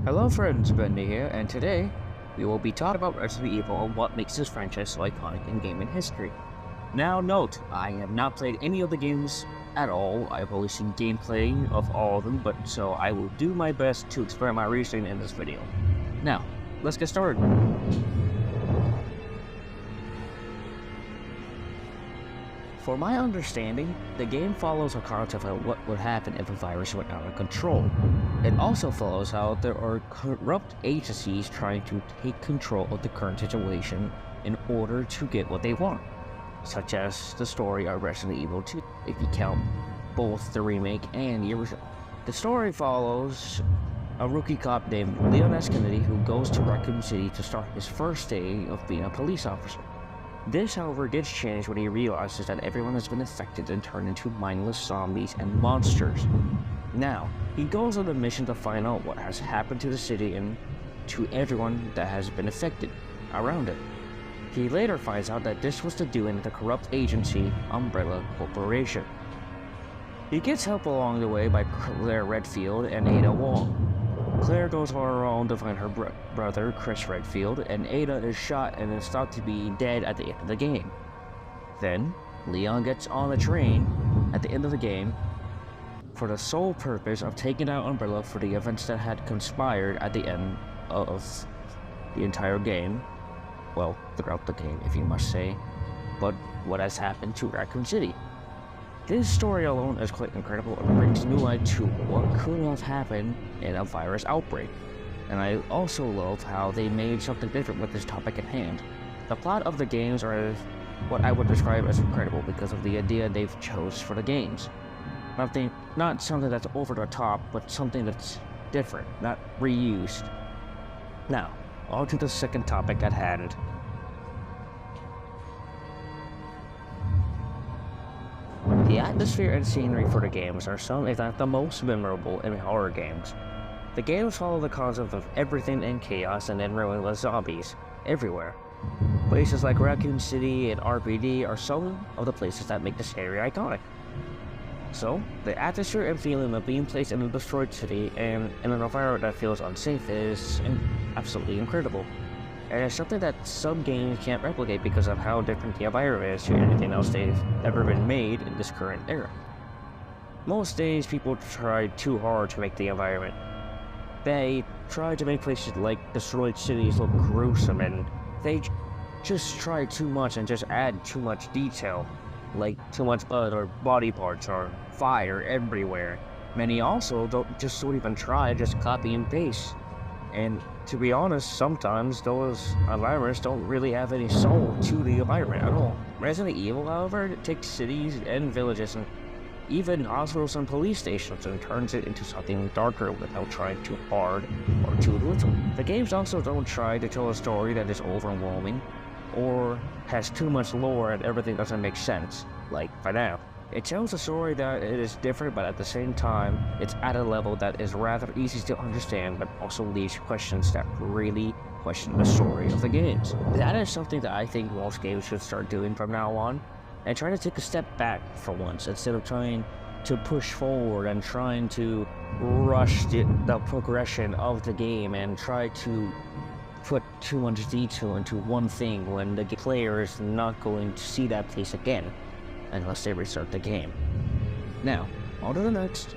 Hello friends, Bendy here, and today we will be talking about Resident Evil and what makes this franchise so iconic in gaming history. Now note, I have not played any of the games at all. I've only seen gameplay of all of them, but so I will do my best to explain my reasoning in this video. Now, let's get started. For my understanding, the game follows a concept of what would happen if a virus went out of control. It also follows how there are corrupt agencies trying to take control of the current situation in order to get what they want, such as the story of Resident Evil 2, if you count both the remake and the original. The story follows a rookie cop named Leon S. Kennedy who goes to Raccoon City to start his first day of being a police officer. This, however, gets changed when he realizes that everyone has been affected and turned into mindless zombies and monsters. Now, he goes on a mission to find out what has happened to the city and to everyone that has been affected around it. He later finds out that this was the doing of the corrupt agency Umbrella Corporation. He gets help along the way by Claire Redfield and Ada Wong. Claire goes on her own to find her brother, Chris Redfield, and Ada is shot and is thought to be dead at the end of the game. Then, Leon gets on a train at the end of the game for the sole purpose of taking out Umbrella for the events that had conspired at the end of the entire game. Well, throughout the game, if you must say. But what has happened to Raccoon City? This story alone is quite incredible and brings new light to what could have happened in a virus outbreak. And I also love how they made something different with this topic at hand. The plot of the games are what I would describe as incredible because of the idea they've chose for the games. Not something that's over the top, but something that's different, not reused. Now, on to the second topic at hand. The atmosphere and scenery for the games are some, if not the most memorable in horror games. The games follow the concept of everything in chaos and then relentless zombies everywhere. Places like Raccoon City and RPD are some of the places that make this area iconic. So, the atmosphere and feeling of being placed in a destroyed city and in an environment that feels unsafe is absolutely incredible. And it's something that some games can't replicate because of how different the environment is to anything else they've ever been made in this current era. Most days, people try too hard to make the environment. They try to make places like destroyed cities look gruesome, and they just try too much and just add too much detail, like too much blood or body parts or fire everywhere. Many also don't even try, just copy and paste. And to be honest, sometimes those environments don't really have any soul to the environment at all. Resident Evil, however, takes cities and villages and even hospitals and police stations and turns it into something darker without trying too hard or too little. The games also don't try to tell a story that is overwhelming or has too much lore and everything doesn't make sense, like FNAF. It tells a story that it is different, but at the same time, it's at a level that is rather easy to understand, but also leaves questions that really question the story of the games. That is something that I think most games should start doing from now on, and try to take a step back for once, instead of trying to push forward and trying to rush the progression of the game and try to put too much detail into one thing when the player is not going to see that place again unless they restart the game. Now, on to the next.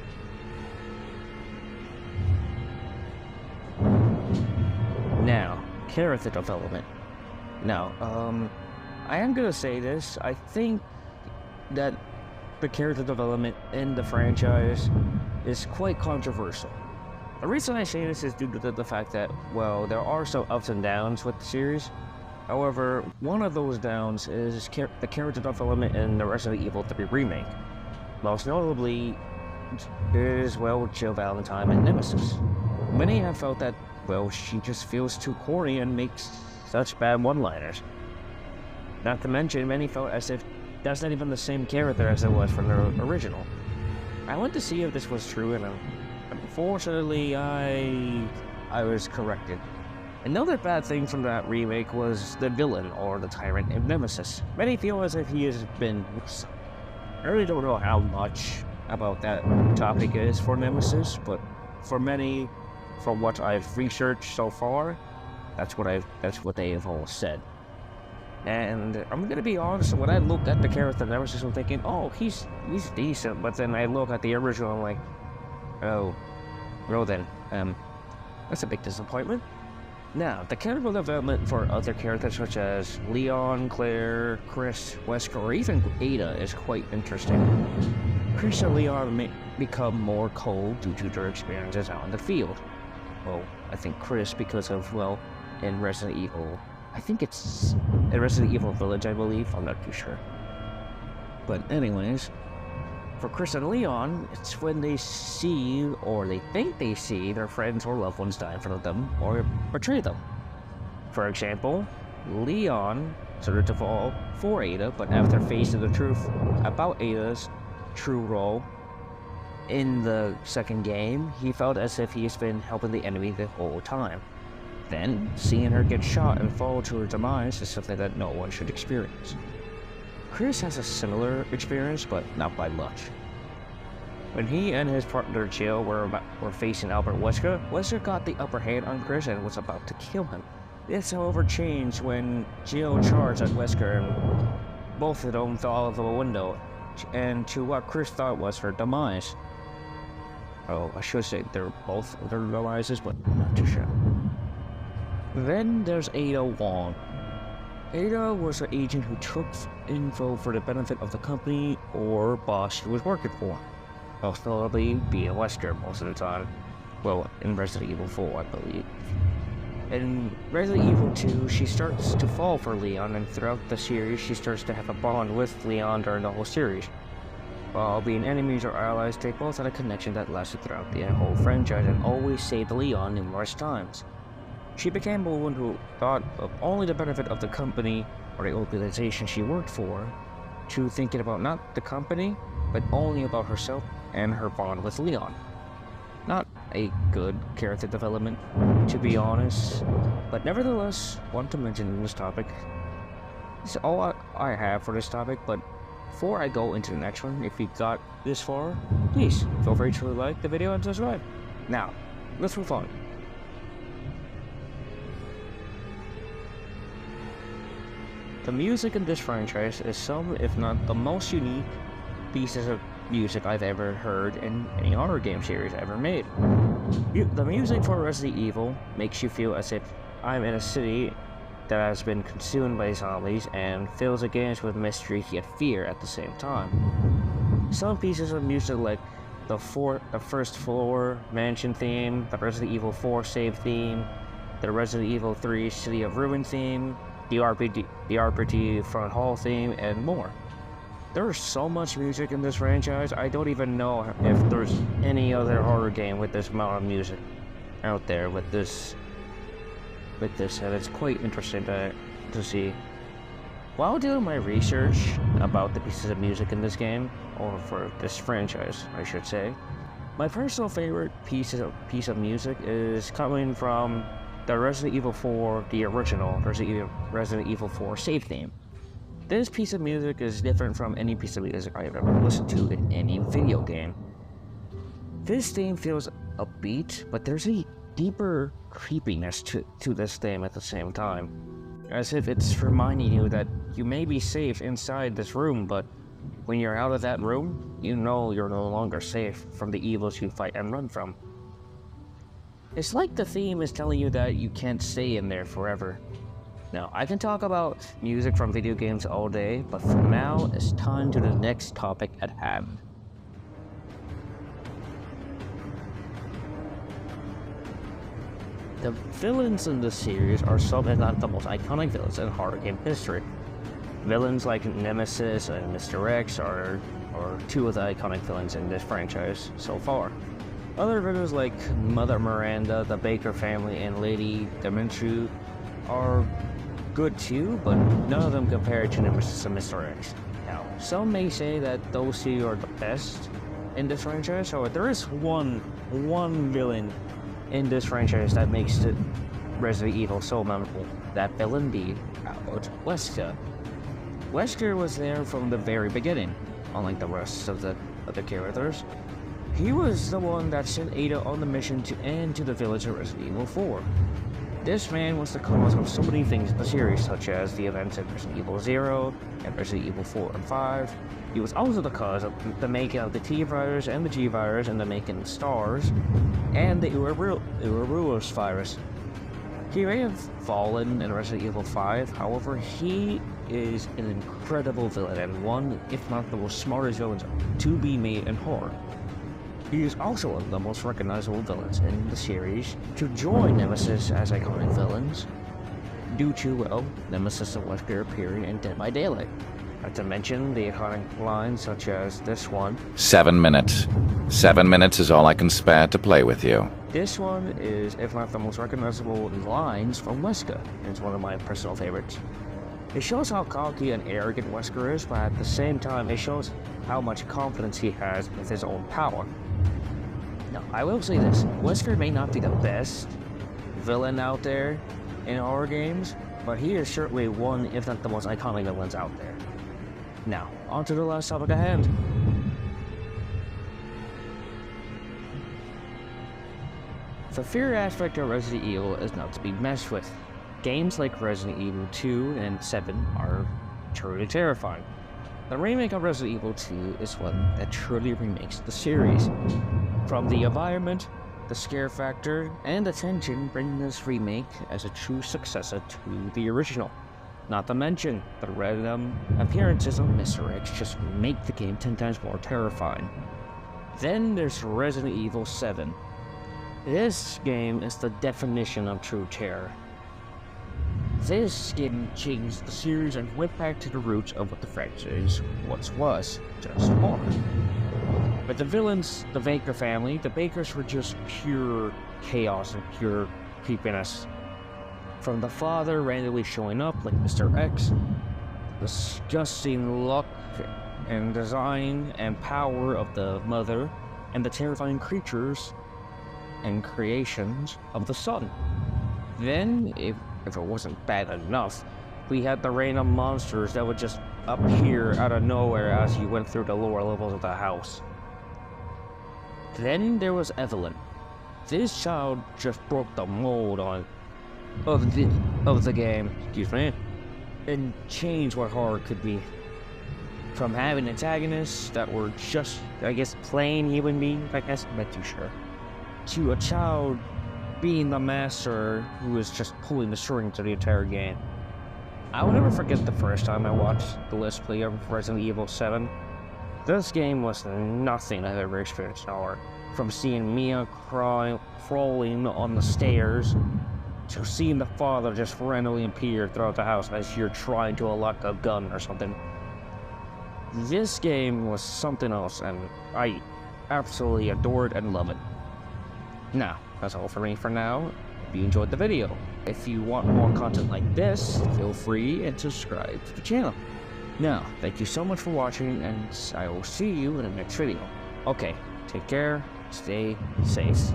Now, character development. Now, I am gonna say this, I think that the character development in the franchise is quite controversial. The reason I say this is due to the fact that, well, there are some ups and downs with the series. However, one of those downs is the character development in the Resident Evil 3 remake. Most notably is, well, Jill Valentine and Nemesis. Many have felt that, well, she just feels too corny and makes such bad one-liners. Not to mention, many felt as if that's not even the same character as it was from the original. I went to see if this was true, and unfortunately, I was corrected. Another bad thing from that remake was the villain, or the tyrant of Nemesis. Many feel as if he has been... I really don't know how much about that topic is for Nemesis, but for many, from what I've researched so far, that's what they have all said. And I'm gonna be honest, when I look at the character, I was just thinking, oh, he's decent, but then I look at the original, I'm like, oh, well then, that's a big disappointment. Now, the character development for other characters such as Leon, Claire, Chris, Wesker, or even Ada is quite interesting. Chris and Leon may become more cold due to their experiences out in the field. Well, I think Chris because of, well, in Resident Evil, I think it's in Resident Evil Village, I believe, I'm not too sure. But anyways, for Chris and Leon, it's when they see, or they think they see, their friends or loved ones die in front of them, or betray them. For example, Leon started to fall for Ada, but after facing the truth about Ada's true role in the second game, he felt as if he's been helping the enemy the whole time. Then, seeing her get shot and fall to her demise is something that no one should experience. Chris has a similar experience, but not by much. When he and his partner Jill were facing Albert Wesker, Wesker got the upper hand on Chris and was about to kill him. This, however, changed when Jill charged at Wesker and both of them fell out of the window, and to what Chris thought was her demise. Oh, I should say they're both their demises, but I'm not too sure. Then there's Ada Wong. Ada was an agent who took info for the benefit of the company or boss she was working for. Most notably being Wesker most of the time. Well, in Resident Evil 4, I believe. In Resident Evil 2, she starts to fall for Leon, and throughout the series, she starts to have a bond with Leon during the whole series. While being enemies or allies, they both had a connection that lasted throughout the whole franchise and always saved Leon numerous times. She became a woman who thought of only the benefit of the company or the organization she worked for, to thinking about not the company, but only about herself and her bond with Leon. Not a good character development, to be honest, but nevertheless, want to mention in this topic. This is all I have for this topic, but before I go into the next one, if you got this far, please feel free to like the video and subscribe. Now, let's move on. The music in this franchise is some, if not the most unique pieces of music I've ever heard in any horror game series ever made. The music for Resident Evil makes you feel as if I'm in a city that has been consumed by zombies and fills the games with mystery yet fear at the same time. Some pieces of music like the first floor mansion theme, the Resident Evil 4 save theme, the Resident Evil 3 City of Ruin theme, the RPG front hall theme, and more. There's so much music in this franchise, I don't even know if there's any other horror game with this amount of music out there with this, and it's quite interesting to see. While doing my research about the pieces of music in this game, or for this franchise, I should say, my personal favorite piece of music is coming from the Resident Evil 4, the original Resident Evil 4 save theme. This piece of music is different from any piece of music I have ever listened to in any video game. This theme feels upbeat, but there's a deeper creepiness to this theme at the same time. As if it's reminding you that you may be safe inside this room, but when you're out of that room, you know you're no longer safe from the evils you fight and run from. It's like the theme is telling you that you can't stay in there forever. Now, I can talk about music from video games all day, but for now, it's time to the next topic at hand. The villains in this series are some, if not the most iconic villains in horror game history. Villains like Nemesis and Mr. X are two of the iconic villains in this franchise so far. Other villains like Mother Miranda, the Baker family, and Lady Dimitri are good too, but none of them compare to Nemesis and Mr. X. Now, some may say that those two are the best in this franchise, however, there is one villain in this franchise that makes the Resident Evil so memorable. That villain being Albert Wesker. Wesker was there from the very beginning, unlike the rest of the other characters. He was the one that sent Ada on the mission to end to the village of Resident Evil 4. This man was the cause of so many things in the series, such as the events in Resident Evil 0 and Resident Evil 4 and 5. He was also the cause of the making of the T-virus and the G-virus and the making of STARS and the Ouroboros virus. He may have fallen in Resident Evil 5, however, he is an incredible villain and one, if not the most smartest villains to be made in horror. He is also one of the most recognizable villains in the series to join Nemesis as iconic villains, due to, well, Nemesis and Wesker appearing in Dead by Daylight. Not to mention the iconic lines such as this one. 7 minutes. 7 minutes is all I can spare to play with you. This one is, if not the most recognizable lines from Wesker, and it's one of my personal favorites. It shows how cocky and arrogant Wesker is, but at the same time, it shows how much confidence he has with his own power. Now, I will say this, Wesker may not be the best villain out there in horror games, but he is certainly one, if not the most iconic villains out there. Now, on to the last topic at hand. The fear aspect of Resident Evil is not to be messed with. Games like Resident Evil 2 and 7 are truly terrifying. The remake of Resident Evil 2 is one that truly remakes the series. From the environment, the scare factor, and the tension bring this remake as a true successor to the original. Not to mention, the random appearances of Mr. X just make the game 10 times more terrifying. Then there's Resident Evil 7. This game is the definition of true terror. This game changed the series and went back to the roots of what the franchise once was, just horror. But the villains, the Baker family, the Bakers were just pure chaos and pure creepiness. From the father randomly showing up like Mr. X, the disgusting look and design and power of the mother, and the terrifying creatures and creations of the son. Then, if it wasn't bad enough, we had the random monsters that would just appear out of nowhere as you went through the lower levels of the house. Then there was Evelyn. This child just broke the mold of the game, excuse me, and changed what horror could be. From having antagonists that were just, I guess, plain human beings, I guess, I'm not too sure, to a child being the master who is just pulling the strings of the entire game. I will never forget the first time I watched the Let's Play of Resident Evil 7. This game was nothing I've ever experienced in horror. From seeing Mia crawling on the stairs, to seeing the father just randomly appear throughout the house as you're trying to unlock a gun or something. This game was something else, and I absolutely adored and love it. Now, that's all for me for now. Hope you enjoyed the video. If you want more content like this, feel free and subscribe to the channel. Now, thank you so much for watching, and I will see you in the next video. Okay, take care, stay safe.